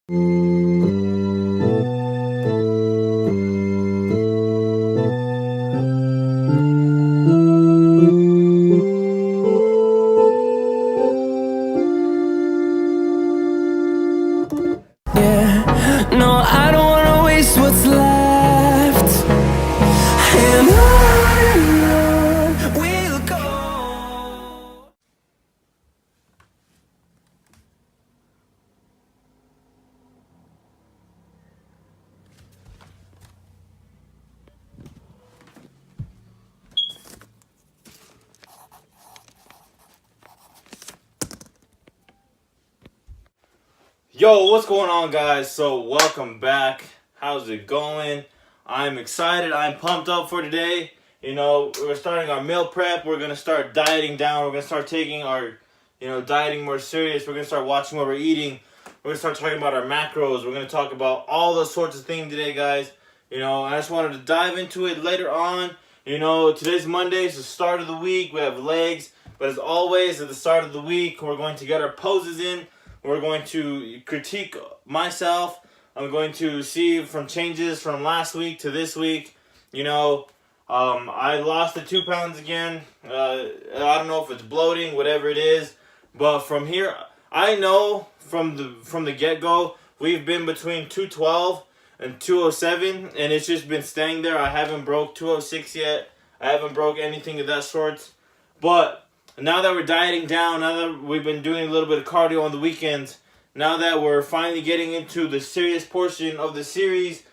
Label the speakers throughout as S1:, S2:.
S1: No, I don't wanna waste what's left, and on we'll go.
S2: Yo, what's going on, guys? So welcome back. How's it going? I'm excited. I'm pumped up for today. You know, we're starting our meal prep. We're going to start dieting down. We're going to start taking our, dieting more serious. We're going to start watching what we're eating. We're going to start talking about our macros. We're going to talk about all those sorts of things today, guys. I just wanted to dive into it later on. Today's Monday. It's the start of the week. We have legs. But as always, at the start of the week, we're going to get our poses in. We're going to critique myself. I'm going to see from changes from last week to this week. I lost the 2 pounds again. I don't know if it's bloating, whatever it is. But from here, I know from the get-go, we've been between 212 and 207. And it's just been staying there. I haven't broke 206 yet. I haven't broke anything of that sort. But now that we're dieting down, now that we've been doing a little bit of cardio on the weekends, now that we're finally getting into the serious portion of the series,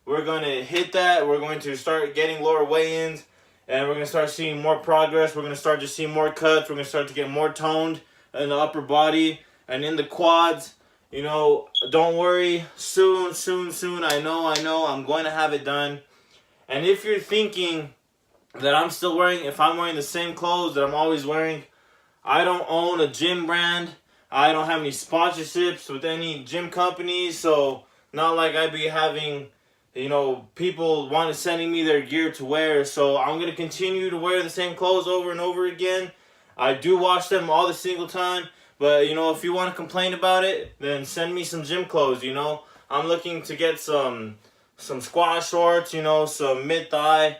S2: we're going to hit that. We're going to start getting lower weigh-ins, and we're going to start seeing more progress. We're going to start to see more cuts. We're going to start to get more toned in the upper body and in the quads. Don't worry. Soon. I know. I'm going to have it done. And if you're thinking that if I'm wearing the same clothes that I'm always wearing, I don't own a gym brand. I don't have any sponsorships with any gym companies, so not like I'd be having, people sending me their gear to wear. So I'm going to continue to wear the same clothes over and over again. I do wash them all the single time, but if you want to complain about it, then send me some gym clothes. I'm looking to get some squat shorts, some mid-thigh,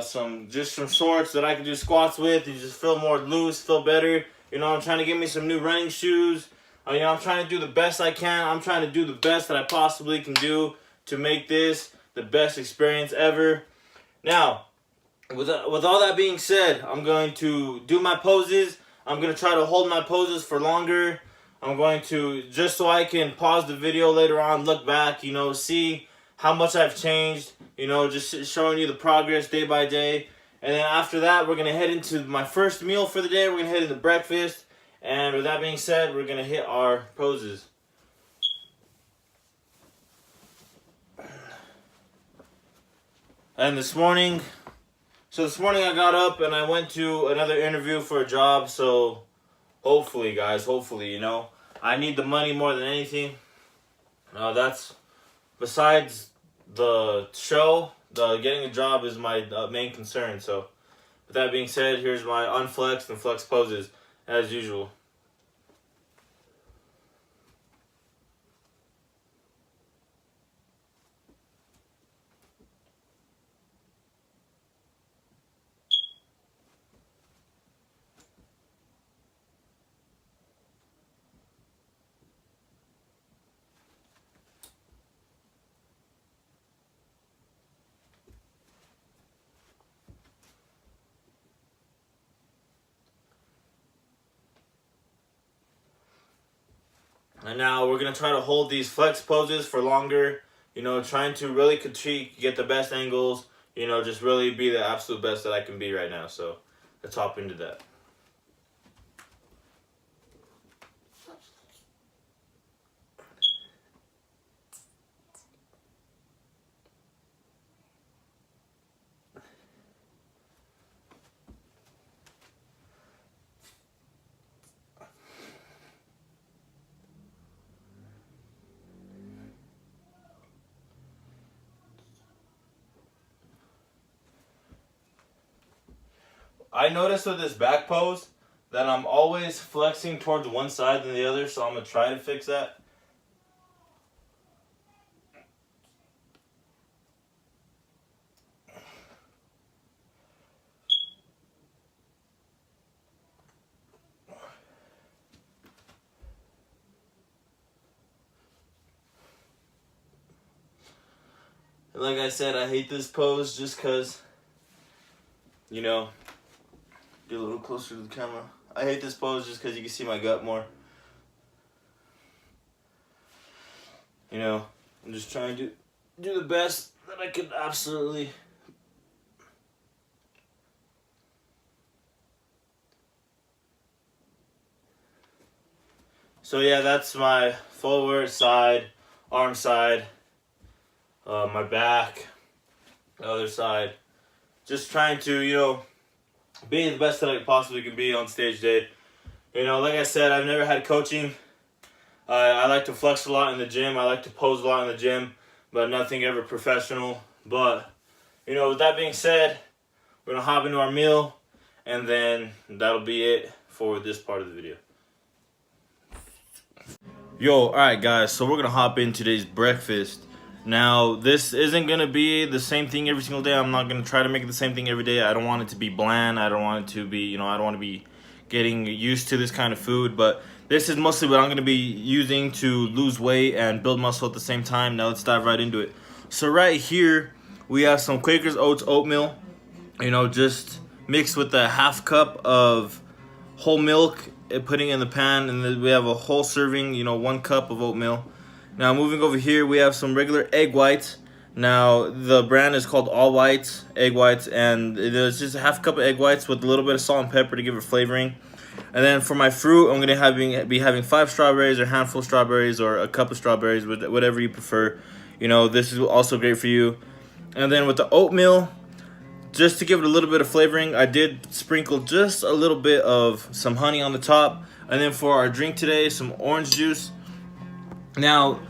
S2: some shorts that I can do squats with and just feel more loose, feel better. I'm trying to get me some new running shoes. I'm trying to do the best I can. I'm trying to do the best that I possibly can do to make this the best experience ever. Now, with all that being said, I'm going to do my poses. I'm going to try to hold my poses for longer. I'm going to, just so I can pause the video later on, look back, see how much I've changed, just showing you the progress day by day. And then after that, we're going to head into my first meal for the day. We're going to head into breakfast. And with that being said, we're going to hit our poses. And this morning I got up and I went to another interview for a job. So hopefully, guys, I need the money more than anything. That's besides the show, getting a job is my main concern. So with that being said, here's my unflexed and flex poses as usual. And now we're going to try to hold these flex poses for longer, trying to really critique, get the best angles, just really be the absolute best that I can be right now. So let's hop into that. I noticed with this back pose that I'm always flexing towards one side than the other, so I'm going to try to fix that. Like I said, I hate this pose just because, you know, get a little closer to the camera. I hate this pose just because you can see my gut more. You know, I'm just trying to do the best that I could absolutely. So yeah, that's my forward side, arm side, my back, the other side. Just trying to, you know, be the best that I possibly can be on stage day. You know, like I said, I've never had coaching. I like to flex a lot in the gym. I like to pose a lot in the gym, but nothing ever professional. But, you know, with that being said, we're going to hop into our meal, and then that'll be it for this part of the video. Yo, alright guys, so we're going to hop in today's breakfast. Now, this isn't going to be the same thing every single day. I'm not going to try to make it the same thing every day. I don't want it to be bland. I don't want it to be, you know, I don't want to be getting used to this kind of food. But this is mostly what I'm going to be using to lose weight and build muscle at the same time. Now, let's dive right into it. So right here, we have some Quaker's Oats oatmeal. You know, just mixed with a half cup of whole milk, putting it in the pan. And then we have a whole serving, you know, 1 cup of oatmeal. Now moving over here, we have some regular egg whites. Now the brand is called All Whites egg whites, and it's just a half cup of egg whites with a little bit of salt and pepper to give it flavoring. And then for my fruit, I'm gonna be having 5 strawberries, or a handful of strawberries, or a cup of strawberries, whatever you prefer. You know, this is also great for you. And then with the oatmeal, just to give it a little bit of flavoring, I did sprinkle just a little bit of some honey on the top. And then for our drink today, some orange juice. Now,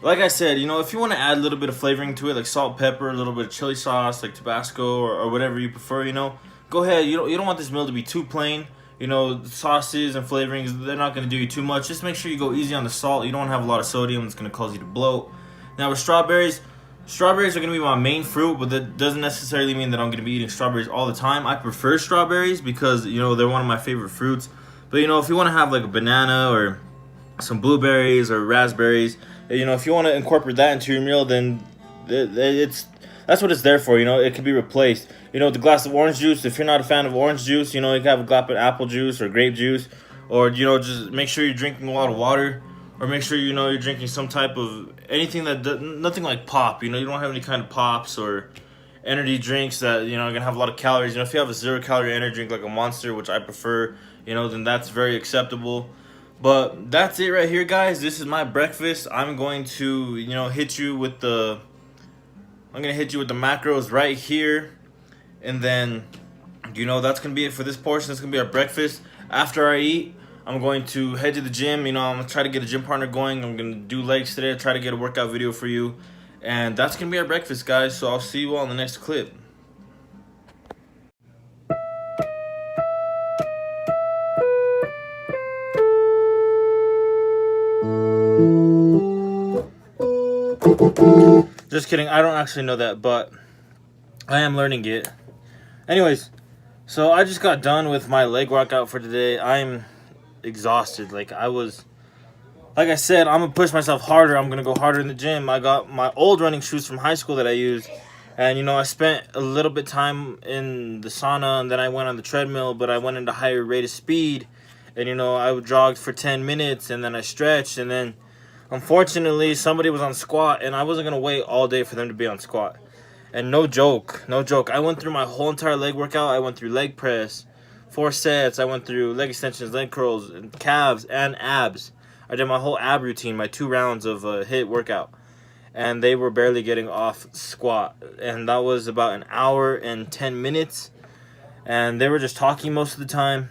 S2: like I said, you know, if you want to add a little bit of flavoring to it, like salt, pepper, a little bit of chili sauce, like Tabasco, or whatever you prefer, you know, go ahead. You don't want this meal to be too plain. You know, sauces and flavorings, they're not going to do you too much. Just make sure you go easy on the salt. You don't have a lot of sodium. It's going to cause you to bloat. Now, with strawberries are going to be my main fruit, but that doesn't necessarily mean that I'm going to be eating strawberries all the time. I prefer strawberries because, you know, they're one of my favorite fruits. But, you know, if you want to have like a banana or some blueberries or raspberries, you know, if you want to incorporate that into your meal, then that's what it's there for. You know, it can be replaced. You know, with a glass of orange juice, if you're not a fan of orange juice, you know, you can have a glass of apple juice or grape juice, or, you know, just make sure you're drinking a lot of water, or make sure, you know, you're drinking some type of anything nothing like pop. You know, you don't have any kind of pops or energy drinks that, you know, are gonna have a lot of calories. You know, if you have a 0-calorie energy drink like a Monster, which I prefer, you know, then that's very acceptable. But that's it right here, guys. This is my breakfast. I'm going to, you know, hit you with the macros right here. And then, you know, that's going to be it for this portion. That's going to be our breakfast. After I eat, I'm going to head to the gym. You know, I'm going to try to get a gym partner going. I'm going to do legs today. Try to get a workout video for you. And that's going to be our breakfast, guys. So I'll see you all in the next clip. Just kidding, I don't actually know that, but I am learning it. Anyways, so I just got done with my leg workout for today. I'm exhausted. Like I said, I'm gonna push myself harder. I'm gonna go harder in the gym. I got my old running shoes from high school that I used, and, you know, I spent a little bit time in the sauna, and then I went on the treadmill, but I went into higher rate of speed, and, you know, I jogged for 10 minutes, and then I stretched, and then unfortunately, somebody was on squat, and I wasn't going to wait all day for them to be on squat. And no joke, I went through my whole entire leg workout. I went through leg press, 4 sets. I went through leg extensions, leg curls, and calves, and abs. I did my whole ab routine, my 2 rounds of HIIT workout. And they were barely getting off squat. And that was about an hour and 10 minutes. And they were just talking most of the time.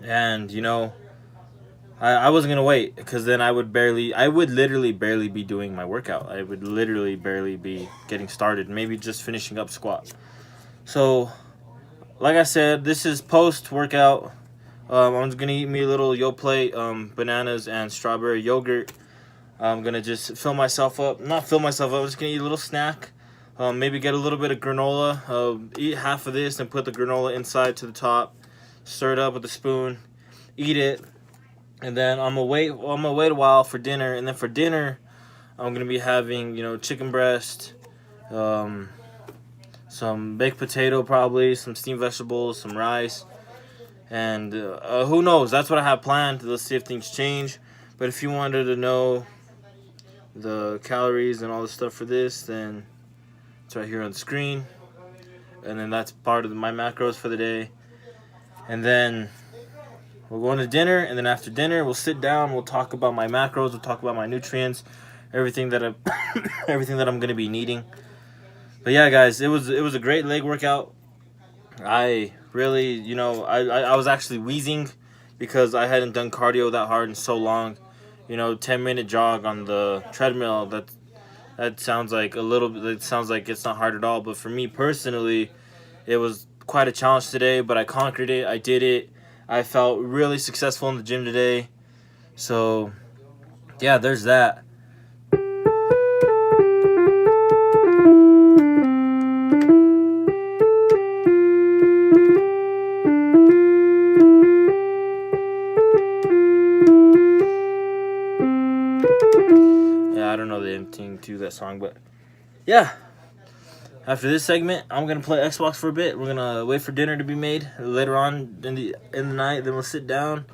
S2: And, you know, I wasn't going to wait, because then I would literally barely be doing my workout. I would literally barely be getting started, maybe just finishing up squat. So, like I said, this is post-workout. I'm just going to eat me a little Yoplait, bananas and strawberry yogurt. I'm going to just fill myself up. Not fill myself up, I'm just going to eat a little snack. Maybe get a little bit of granola. Eat half of this and put the granola inside to the top. Stir it up with a spoon. Eat it. And then I'm gonna wait a while for dinner. And then for dinner, I'm gonna be having, you know, chicken breast, some baked potato probably, some steamed vegetables, some rice, and who knows? That's what I have planned. Let's see if things change. But if you wanted to know the calories and all the stuff for this, then it's right here on the screen. And then that's part of my macros for the day. And then we're going to dinner, and then after dinner we'll sit down, we'll talk about my macros, we'll talk about my nutrients, everything that I'm everything that I'm going to be needing. But yeah, guys, it was a great leg workout. I really, I was actually wheezing because I hadn't done cardio that hard in so long. 10-minute jog on the treadmill, that sounds like it sounds like it's not hard at all, but for me personally, it was quite a challenge today, but I conquered it. I did it. I felt really successful in the gym today. So, yeah, there's that. I don't know the ending to that song, but yeah. After this segment, I'm gonna play Xbox for a bit. We're gonna wait for dinner to be made later on in the night. Then we'll sit down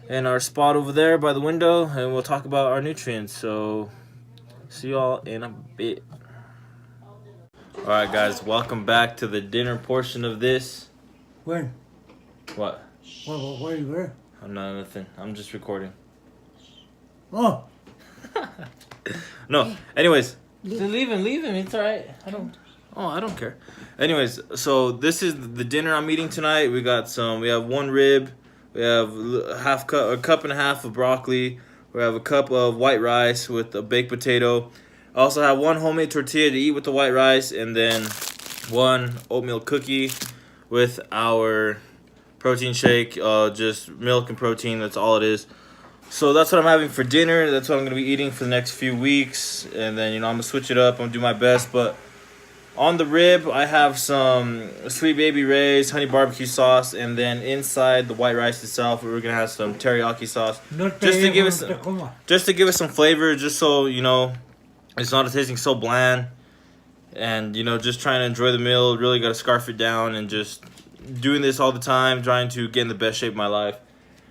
S2: in our spot over there by the window, and we'll talk about our nutrients. So, see y'all in a bit. All right, guys, welcome back to the dinner portion of this.
S3: When?
S2: What?
S3: Where are you there?
S2: I'm not nothing. I'm just recording.
S3: Oh.
S2: No. Anyways, leave him. It's all right. I don't care. Anyways, so this is the dinner I'm eating tonight. We have one rib. We have a cup and a half of broccoli. We have a cup of white rice with a baked potato. I also have one homemade tortilla to eat with the white rice, and then one oatmeal cookie with our protein shake. Just milk and protein. That's all it is. So that's what I'm having for dinner. That's what I'm going to be eating for the next few weeks. And then, I'm going to switch it up. I'm going to do my best. But on the rib, I have some Sweet Baby Ray's honey barbecue sauce. And then inside the white rice itself, we're going to have some teriyaki sauce. Just to give it some flavor. Just so, it's not tasting so bland. And, just trying to enjoy the meal. Really got to scarf it down. And just doing this all the time. Trying to get in the best shape of my life.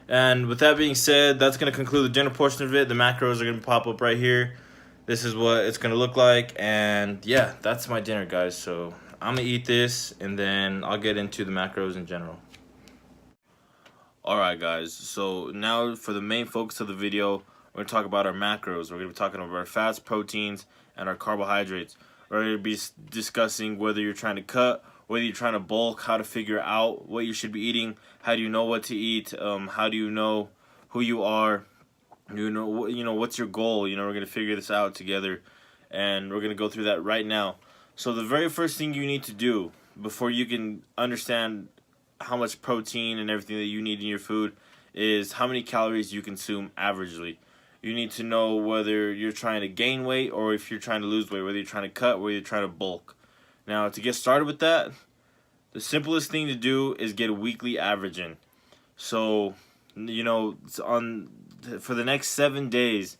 S2: And with that being said, that's going to conclude the dinner portion of it. The macros are going to pop up right here. This is what it's going to look like. And yeah, that's my dinner, guys. So I'm going to eat this, and then I'll get into the macros in general. Alright, guys. So now for the main focus of the video, we're going to talk about our macros. We're going to be talking about our fats, proteins, and our carbohydrates. We're going to be discussing whether you're trying to cut, whether you're trying to bulk, how to figure out what you should be eating, how do you know what to eat, how do you know who you are, what's your goal. We're going to figure this out together, and we're going to go through that right now. So the very first thing you need to do before you can understand how much protein and everything that you need in your food is how many calories you consume averagely. You need to know whether you're trying to gain weight or if you're trying to lose weight, whether you're trying to cut, whether you're trying to bulk. Now, to get started with that, the simplest thing to do is get a weekly average in. So, for the next 7 days,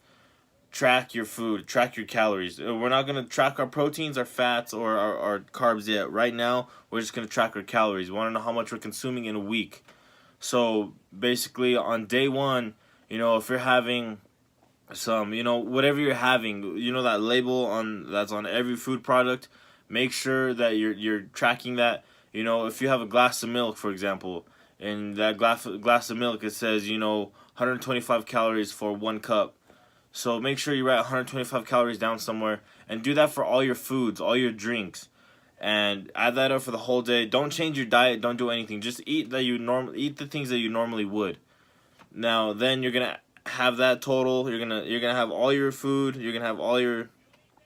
S2: track your food, track your calories. We're not going to track our proteins, our fats, or our carbs yet. Right now, we're just going to track our calories. We want to know how much we're consuming in a week. So, basically, on day one, if you're having some, whatever you're having, that label that's on every food product, make sure that you're tracking that. If you have a glass of milk, for example, and that glass of milk, it says, 125 calories for 1 cup. So make sure you write 125 calories down somewhere, and do that for all your foods, all your drinks, and add that up for the whole day. Don't change your diet. Don't do anything. Just eat the things that you normally would. Now, then you're gonna have that total. You're gonna have all your food. You're gonna have all your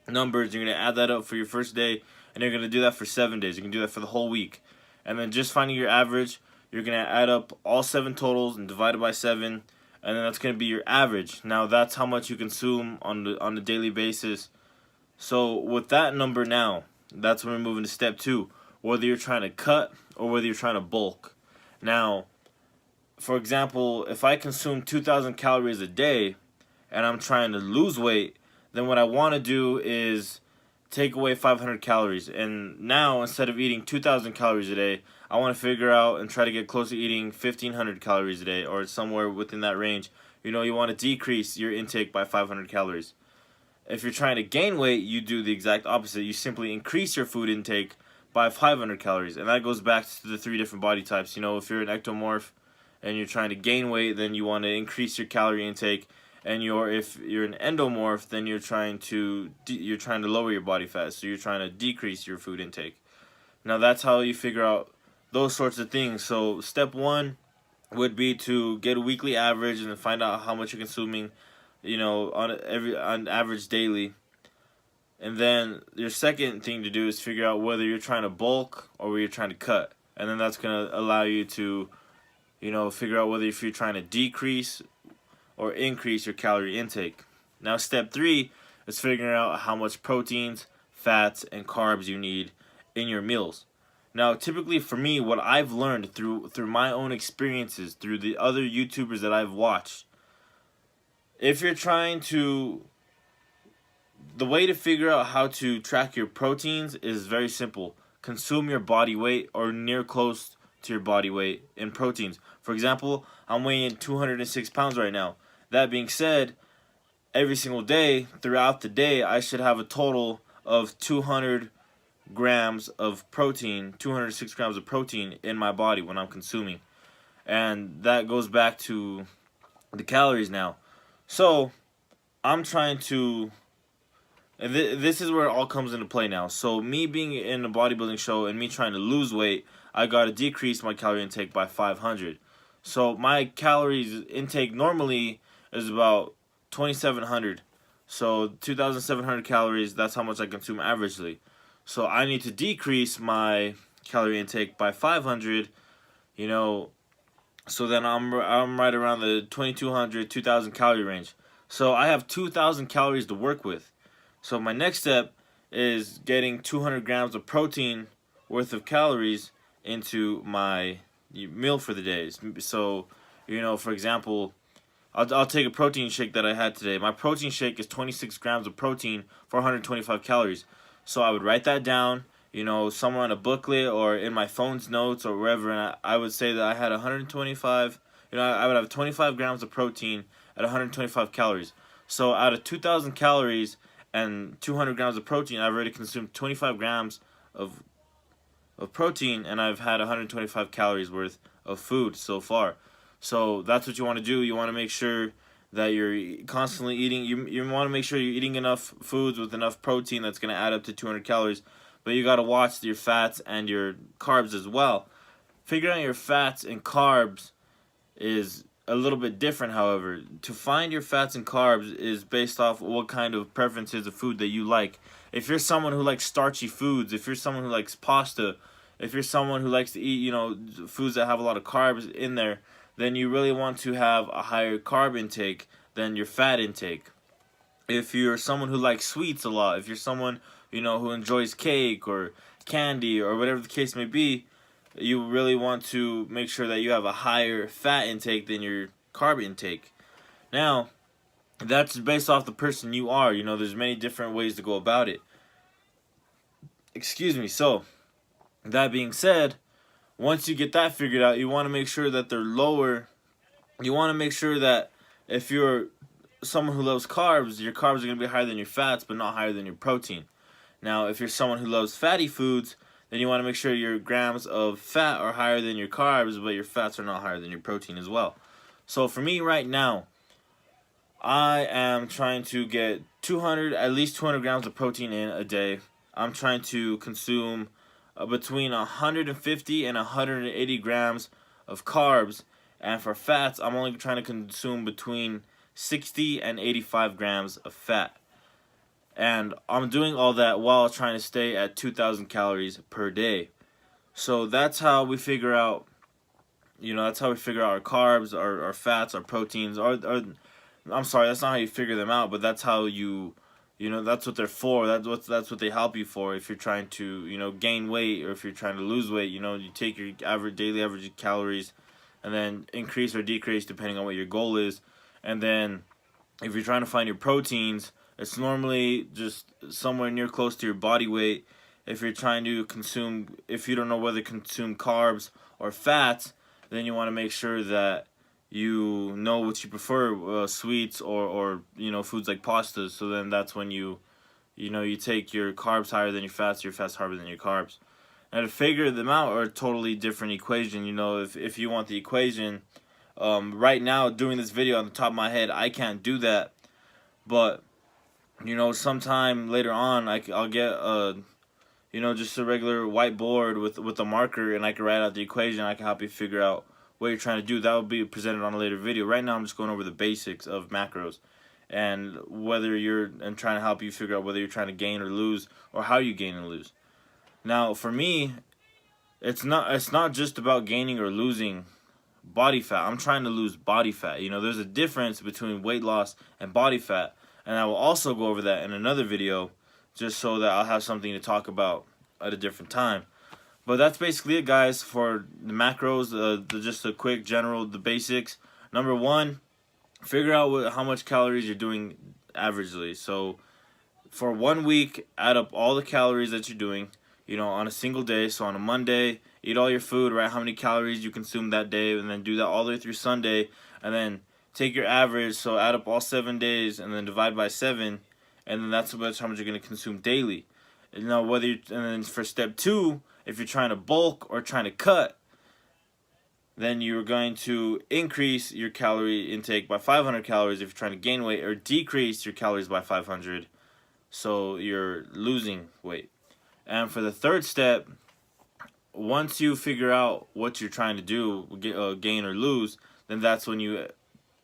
S2: numbers. You're gonna add that up for your first day. And you're going to do that for 7 days. You can do that for the whole week. And then just finding your average, you're going to add up all 7 totals and divide it by 7. And then that's going to be your average. Now, that's how much you consume on a daily basis. So, with that number now, that's when we're moving to step 2. Whether you're trying to cut or whether you're trying to bulk. Now, for example, if I consume 2,000 calories a day and I'm trying to lose weight, then what I want to do is take away 500 calories. And now, instead of eating 2,000 calories a day, I want to figure out and try to get close to eating 1,500 calories a day, or somewhere within that range. You know, you want to decrease your intake by 500 calories. If you're trying to gain weight, you do the exact opposite. You simply increase your food intake by 500 calories. And that goes back to the 3 different body types. You know, if you're an ectomorph and you're trying to gain weight, then you want to increase your calorie intake. And if you're an endomorph, then you're trying to lower your body fat, so you're trying to decrease your food intake. Now that's how you figure out those sorts of things. So step 1 would be to get a weekly average and then find out how much you're consuming, you know, on average daily. And then your second thing to do is figure out whether you're trying to bulk or whether you're trying to cut, and then that's gonna allow you to, you know, figure out whether if you're trying to decrease or increase your calorie intake. Now step 3 is figuring out how much proteins, fats, and carbs you need in your meals. Now typically for me, what I've learned through my own experiences, through the other YouTubers that I've watched, if you're trying to, the way to figure out how to track your proteins is very simple. Consume your body weight or near close to your body weight in proteins. For example, I'm weighing 206 pounds right now. That being said, every single day, throughout the day, I should have a total of 200 grams of protein, 206 grams of protein in my body when I'm consuming. And that goes back to the calories now. So, I'm trying to, and this is where it all comes into play now. So, me being in a bodybuilding show and me trying to lose weight, I got to decrease my calorie intake by 500. So, my calories intake normally is about 2,700. So 2,700 calories, that's how much I consume averagely. So I need to decrease my calorie intake by 500, you know, so then I'm right around the 2,200, 2,000 calorie range. So I have 2,000 calories to work with. So my next step is getting 200 grams of protein worth of calories into my meal for the day. So, you know, for example, I'll take a protein shake that I had today. My protein shake is 26 grams of protein for 125 calories. So I would write that down, you know, somewhere on a booklet or in my phone's notes or wherever, and I would say that I had 125, you know, I would have 25 grams of protein at 125 calories. So out of 2,000 calories and 200 grams of protein, I've already consumed 25 grams of protein, and I've had 125 calories worth of food so far. So that's what you want to do. You want to make sure that you're constantly eating. You want to make sure you're eating enough foods with enough protein that's going to add up to 200 calories. But you got to watch your fats and your carbs as well. Figuring out your fats and carbs is a little bit different, however. To find your fats and carbs is based off what kind of preferences of food that you like. If you're someone who likes starchy foods, if you're someone who likes pasta, if you're someone who likes to eat, you know, foods that have a lot of carbs in there, then you really want to have a higher carb intake than your fat intake. If you're someone who likes sweets a lot, if you're someone, you know, who enjoys cake or candy or whatever the case may be, you really want to make sure that you have a higher fat intake than your carb intake. Now, that's based off the person you are. You know, there's many different ways to go about it. Excuse me. So, that being said, once you get that figured out, you want to make sure that they're lower. You want to make sure that if you're someone who loves carbs, your carbs are going to be higher than your fats, but not higher than your protein. Now, if you're someone who loves fatty foods, then you want to make sure your grams of fat are higher than your carbs, but your fats are not higher than your protein as well. So for me right now, I am trying to get at least 200 grams of protein in a day. I'm trying to consume between 150 and 180 grams of carbs, and for fats, I'm only trying to consume between 60 and 85 grams of fat. And I'm doing all that while trying to stay at 2,000 calories per day. So that's how we figure out, you know, that's how we figure out our carbs, our fats, our proteins. I'm sorry, that's not how you figure them out, but that's how you know, that's what they're for. That's what they help you for. If you're trying to, you know, gain weight, or if you're trying to lose weight, you know, you take your daily average calories and then increase or decrease depending on what your goal is. And then if you're trying to find your proteins, It's normally just somewhere near close to your body weight. If you're trying to consume, if you don't know whether to consume carbs or fats, then you want to make sure that you know what you prefer, sweets or foods like pastas. So then that's when you take your carbs higher than your fats higher than your carbs. Now to figure them out are a totally different equation. If you want the equation, right now doing this video on the top of my head, I can't do that. But sometime later on, I'll get just a regular whiteboard with a marker, and I can write out the equation. I can help you figure out what you're trying to do. That will be presented on a later video. Right now, I'm just going over the basics of macros, and trying to help you figure out whether you're trying to gain or lose, or how you gain and lose. Now, for me, it's not just about gaining or losing body fat. I'm trying to lose body fat. There's a difference between weight loss and body fat, and I will also go over that in another video, just so that I'll have something to talk about at a different time. But that's basically it, guys, for the macros. Just a quick general, the basics. Number one, figure out how much calories you're doing averagely. So for 1 week, add up all the calories that you're doing, on a single day. So on a Monday, eat all your food, write how many calories you consume that day, and then do that all the way through Sunday, and then take your average, so add up all 7 days, and then divide by 7, and then that's how much you're going to consume daily. And then for step 2, if you're trying to bulk or trying to cut, then you're going to increase your calorie intake by 500 calories if you're trying to gain weight, or decrease your calories by 500, so you're losing weight. And for the third step, once you figure out what you're trying to do, gain or lose, then that's when you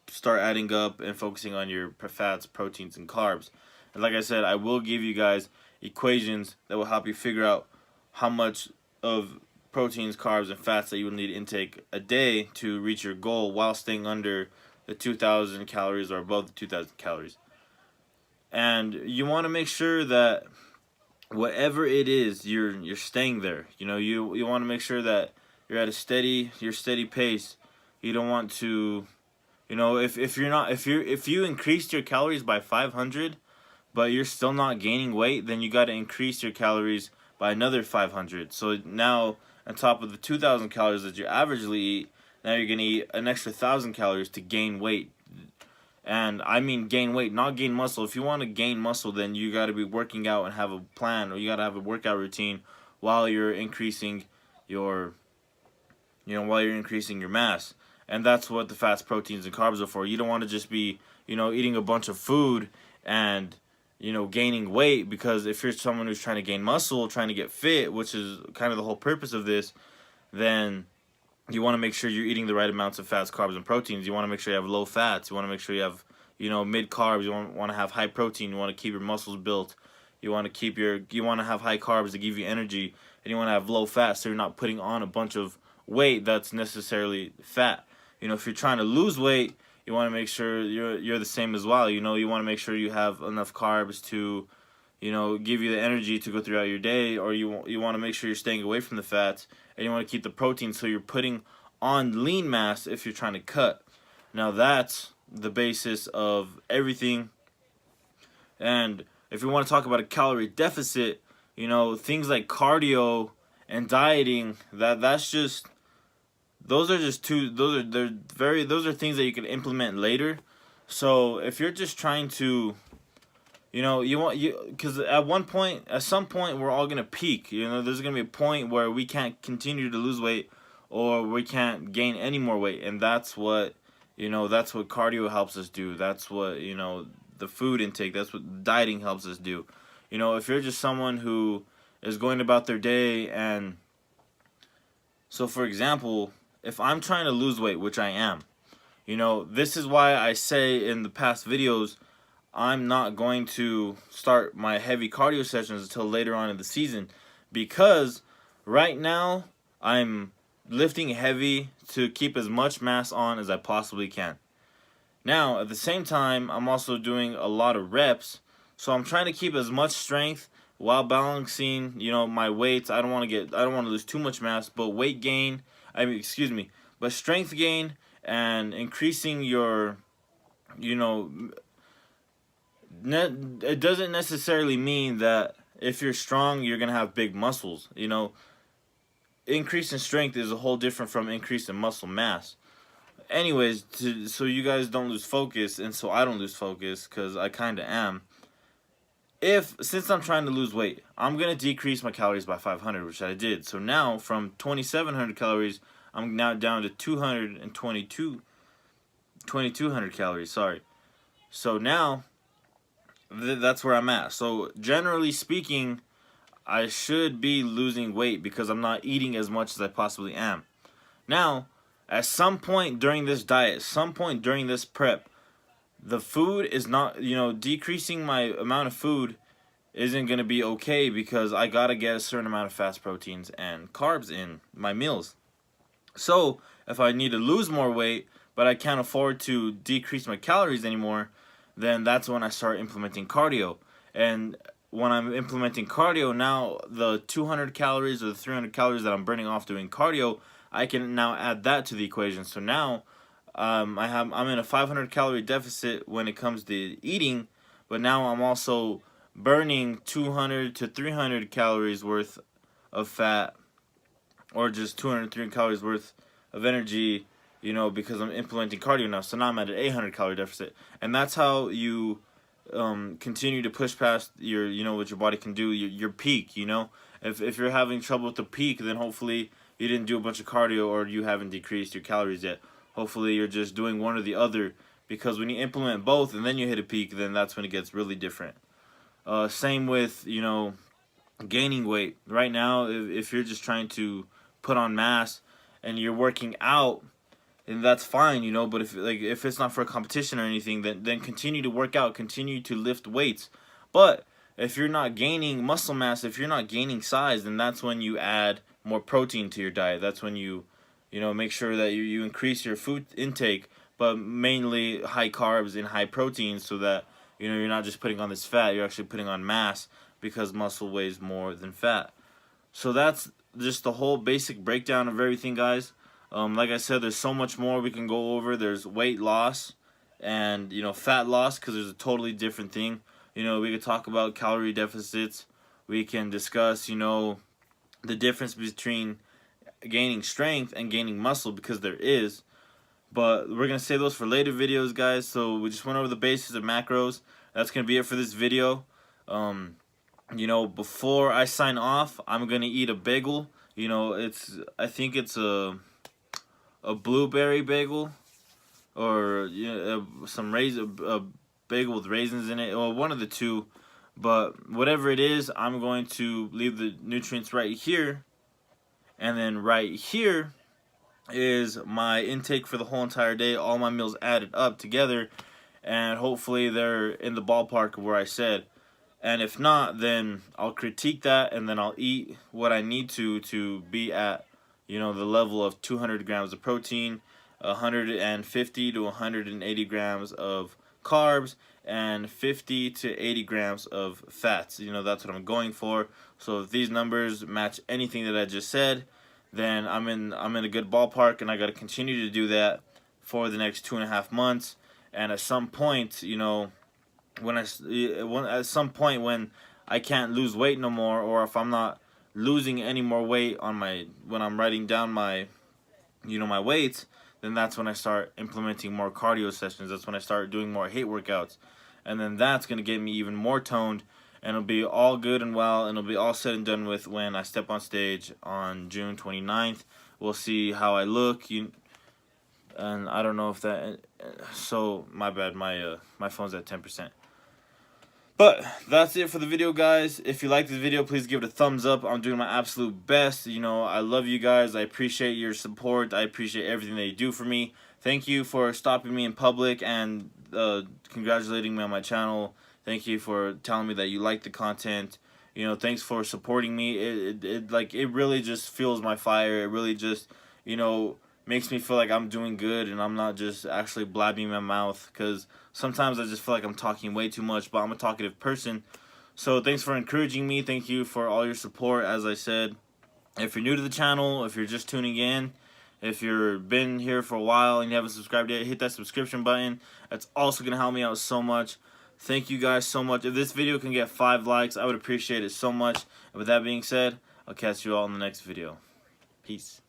S2: start adding up and focusing on your fats, proteins, and carbs. And like I said, I will give you guys equations that will help you figure out how much of proteins, carbs, and fats that you will need to intake a day to reach your goal while staying under the 2,000 calories or above the 2,000 calories. And you want to make sure that whatever it is, you're staying there. You want to make sure that you're at your steady pace. You don't want to, if you increased your calories by 500, but you're still not gaining weight, then you got to increase your calories by another 500. So now, on top of the 2,000 calories that you averagely eat, now you're gonna eat an extra 1,000 calories to gain weight. And I mean gain weight, not gain muscle. If you want to gain muscle, then you got to be working out and have a plan, or you got to have a workout routine while you're increasing your mass. And that's what the fats, proteins, and carbs are for. You don't want to just be, eating a bunch of food and, gaining weight, because if you're someone who's trying to gain muscle, trying to get fit, which is kind of the whole purpose of this, then you want to make sure you're eating the right amounts of fats, carbs, and proteins. You want to make sure you have low fats. You want to make sure you have, mid carbs. You want to have high protein. You want to keep your muscles built. You want to have high carbs to give you energy, and you want to have low fat so you're not putting on a bunch of weight that's necessarily fat. If you're trying to lose weight, you want to make sure you're the same as well. You want to make sure you have enough carbs to, give you the energy to go throughout your day, or you want to make sure you're staying away from the fats, and you want to keep the protein so you're putting on lean mass if you're trying to cut. Now that's the basis of everything. And if you want to talk about a calorie deficit, things like cardio and dieting, those are things that you can implement later. So if you're just trying to, because at some point we're all gonna peak. There's gonna be a point where we can't continue to lose weight, or we can't gain any more weight, and that's what cardio helps us do. That's what the food intake. That's what dieting helps us do. If you're just someone who is going about their day, and so for example, if I'm trying to lose weight, which I am, this is why I say in the past videos, I'm not going to start my heavy cardio sessions until later on in the season, because right now I'm lifting heavy to keep as much mass on as I possibly can. Now, at the same time, I'm also doing a lot of reps, so I'm trying to keep as much strength while balancing, my weights. I don't want to lose too much mass, but but strength gain and increasing your, It doesn't necessarily mean that if you're strong, you're gonna have big muscles. You know, increase in strength is a whole different from increase in muscle mass. Anyways, so you guys don't lose focus, and so I don't lose focus, because I kind of am. Since I'm trying to lose weight, I'm gonna decrease my calories by 500, which I did. So now from 2,700 calories, I'm now down to 2,200 calories. Sorry. So now that's where I'm at. So generally speaking, I should be losing weight because I'm not eating as much as I possibly am. Now, at some point during this diet, some point during this prep, the food is not, decreasing my amount of food isn't going to be okay, because I got to get a certain amount of fats, proteins, and carbs in my meals. So, if I need to lose more weight, but I can't afford to decrease my calories anymore, then that's when I start implementing cardio. And when I'm implementing cardio, now the 200 calories or the 300 calories that I'm burning off doing cardio, I can now add that to the equation. So now I'm in a 500 calorie deficit when it comes to eating, but now I'm also burning 200 to 300 calories worth of fat, or just 200 to 300 calories worth of energy, because I'm implementing cardio now. So now I'm at an 800 calorie deficit, and that's how you continue to push past your, what your body can do, your peak. If you're having trouble with the peak, then hopefully you didn't do a bunch of cardio, or you haven't decreased your calories yet. Hopefully you're just doing one or the other, because when you implement both and then you hit a peak, then that's when it gets really different. Same with, gaining weight. Right now, if you're just trying to put on mass and you're working out, and that's fine, but if it's not for a competition or anything, then continue to work out, continue to lift weights. But if you're not gaining muscle mass, if you're not gaining size, then that's when you add more protein to your diet. That's when you make sure that you increase your food intake, but mainly high carbs and high protein, so that you're not just putting on this fat, you're actually putting on mass, because muscle weighs more than fat. So that's just the whole basic breakdown of everything, guys. Like I said, there's so much more we can go over. There's weight loss and fat loss, because there's a totally different thing. We could talk about calorie deficits. We can discuss the difference between gaining strength and gaining muscle, because there is. But we're going to save those for later videos, guys. So we just went over the basics of macros. That's going to be it for this video. Before I sign off, I'm going to eat a bagel. I think it's a blueberry bagel, or some a bagel with raisins in it, or one of the two. But whatever it is, I'm going to leave the nutrients right here. And then right here is my intake for the whole entire day, all my meals added up together, and hopefully they're in the ballpark of where I said. And if not, then I'll critique that, and then I'll eat what I need to be at the level of 200 grams of protein, 150 to 180 grams of carbs, and 50 to 80 grams of fats. That's what I'm going for. So if these numbers match anything that I just said, then I'm in a good ballpark, and I got to continue to do that for the next 2.5 months. And at some point, when I can't lose weight no more, or if I'm not losing any more weight when I'm writing down my my weights, then that's when I start implementing more cardio sessions. That's when I start doing more HIIT workouts, and then that's gonna get me even more toned. And it'll be all good and well, and it'll be all said and done with when I step on stage on June 29th. We'll see how I look. And I don't know if that... So, my bad. My phone's at 10%. But that's it for the video, guys. If you like this video, please give it a thumbs up. I'm doing my absolute best. I love you guys. I appreciate your support. I appreciate everything that you do for me. Thank you for stopping me in public and congratulating me on my channel. Thank you for telling me that you like the content. Thanks for supporting me. It really just fuels my fire. It really just, makes me feel like I'm doing good, and I'm not just actually blabbing my mouth, because sometimes I just feel like I'm talking way too much, but I'm a talkative person. So thanks for encouraging me. Thank you for all your support. As I said, if you're new to the channel, if you're just tuning in, if you've been here for a while and you haven't subscribed yet, hit that subscription button. That's also going to help me out so much. Thank you guys so much. If this video can get 5 likes, I would appreciate it so much. And with that being said, I'll catch you all in the next video. Peace.